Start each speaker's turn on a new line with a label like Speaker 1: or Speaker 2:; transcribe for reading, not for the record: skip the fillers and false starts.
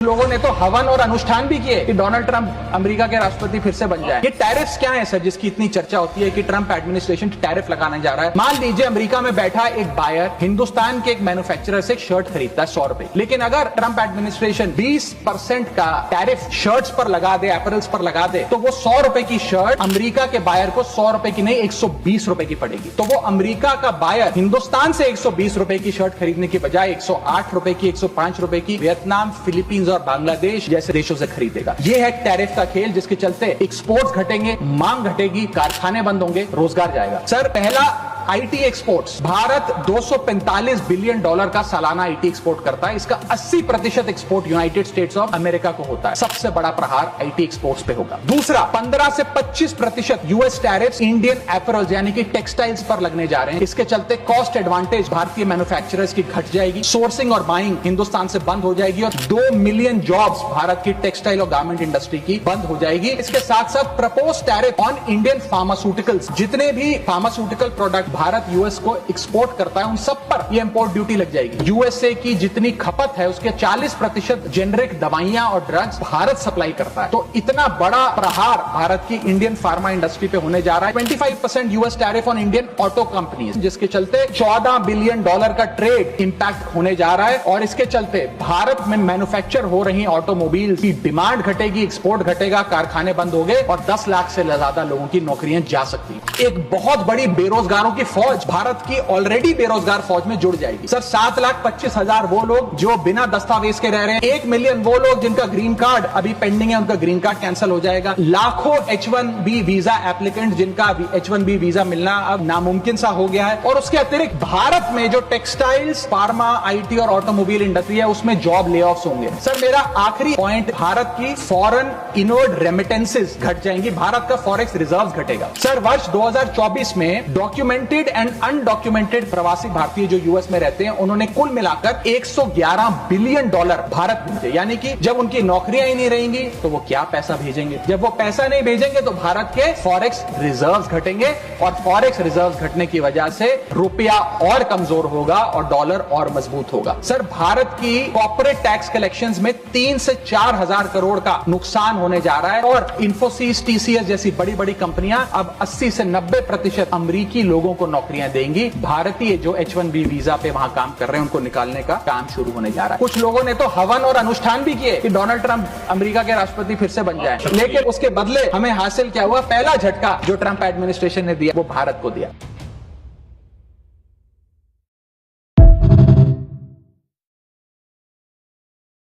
Speaker 1: लोगों ने तो हवन और अनुष्ठान भी किए कि डोनाल्ड ट्रंप अमेरिका के राष्ट्रपति फिर से बन जाए। ये टैरिफ्स क्या है सर, जिसकी इतनी चर्चा होती है कि ट्रंप एडमिनिस्ट्रेशन टैरिफ लगाने जा रहा है। मान लीजिए अमेरिका में बैठा एक बायर हिंदुस्तान के एक मैन्युफैक्चरर से एक शर्ट खरीदता है 100 रुपए, लेकिन अगर ट्रंप एडमिनिस्ट्रेशन 20% का टैरिफ शर्ट्स पर लगा दे, एपरल्स पर लगा दे, तो वो 100 रुपए की शर्ट अमेरिका के बायर को 100 रुपए की नहीं 120 रुपए की पड़ेगी। तो वो अमेरिका का बायर हिंदुस्तान से 120 रुपए की शर्ट खरीदने की बजाय 108 रुपए की, 105 रुपए की वियतनाम, फिलीपींस और बांग्लादेश जैसे देशों से खरीदेगा। ये है टैरिफ का खेल, जिसके चलते एक्सपोर्ट्स घटेंगे, मांग घटेगी, कारखाने बंद होंगे, रोजगार जाएगा। सर पहला IT exports, Bharat 245 billion dollar का सालाना आईटी एक्सपोर्ट करता है। इसका 80% export United states of America को होता है। सबसे बड़ा प्रहार आईटी एक्सपोर्ट्स पे होगा। दूसरा, 15 से 25% यूएस टैरिफ्स इंडियन एपरल्स यानी कि टेक्सटाइल्स पर लगने जा रहे हैं। इसके चलते कॉस्ट एडवांटेज भारतीय मैन्युफैक्चरर्स की घट जाएगी, सोर्सिंग और बाइंग हिंदुस्तान से बंद हो जाएगी और 2 मिलियन जॉब्स भारत की टेक्सटाइल और गारमेंट इंडस्ट्री की बंद हो जाएगी। इसके साथ साथ propose tariff on Indian pharmaceuticals, जितने भी फार्मास्यूटिकल प्रोडक्ट भारत यूएस को एक्सपोर्ट करता है उन सब पर यह इंपोर्ट ड्यूटी लग जाएगी। यूएसए की जितनी खपत है उसके 40% जेनरिक दवाइयां और ड्रग्स भारत सप्लाई करता है। तो इतना बड़ा प्रहार भारत की इंडियन फार्मा इंडस्ट्री पे होने जा रहा है। 25% US tariff on Indian auto companies, जिसके चलते 14 बिलियन डॉलर का ट्रेड इंपैक्ट होने जा रहा है। और इसके चलते भारत में मैन्युफैक्चर हो रही ऑटोमोबाइल की डिमांड घटेगी, एक्सपोर्ट घटेगा, कारखाने बंद हो गए और 10 लाख से ज्यादा लोगों की नौकरियां जा सकती है। एक बहुत बड़ी बेरोजगारों की फौज भारत की ऑलरेडी बेरोजगार फौज में जुड़ जाएगी। सर 7,25,000 वो लोग जो बिना दस्तावेज के रह रहे हैं, 1 मिलियन वो लोग जिनका ग्रीन कार्ड अभी पेंडिंग है, उनका ग्रीन कार्ड कैंसिल हो जाएगा। लाखों H1B वीजा एप्लीकेंट जिनका H1B वीजा मिलना अब नामुमकिन सा हो गया है। और उसके अतिरिक्त भारत में जो टेक्सटाइल्स, फार्मा, आईटी और ऑटोमोबाइल इंडस्ट्री है उसमें जॉब ले ऑफ्स होंगे। सर मेरा आखिरी पॉइंट, भारत की फॉरेन इनवर्ड रेमिटेंसेस घट जाएंगी, भारत का फॉरेक्स रिजर्व घटेगा। सर वर्ष 2024 में डॉक्यूमेंटेड एंड अनडॉक्यूमेंटेड प्रवासी भारतीय जो यूएस में रहते हैं उन्होंने कुल मिलाकर 111 बिलियन डॉलर भारत भेजे। यानी कि जब उनकी नौकरियां ही नहीं रहेंगी तो वो क्या पैसा भेजेंगे। जब वो पैसा नहीं भेजेंगे तो भारत के फॉरेक्स रिजर्व्स घटेंगे और फॉरेक्स रिजर्व्स घटने की वजह से रुपया और कमजोर होगा और डॉलर और मजबूत होगा। सर भारत की कॉर्पोरेट टैक्स कलेक्शंस में 3 से 4 हजार करोड़ का नुकसान होने जा रहा है और इन्फोसिस, टीसीएस जैसी बड़ी बड़ी कंपनियां अब 80 से 90% अमेरिकी लोगों को नौकरियां देंगी। भारतीय जो H1B वीजा पे वहां काम कर रहे हैं उनको निकालने का काम शुरू होने जा रहा है। कुछ लोगों ने तो हवन और अनुष्ठान भी किए कि डोनाल्ड ट्रंप अमेरिका के राष्ट्रपति फिर से बन जाए, लेकिन उसके बदले हमें हासिल क्या हुआ, पहला झटका जो ट्रंप एडमिनिस्ट्रेशन ने दिया वो भारत को दिया।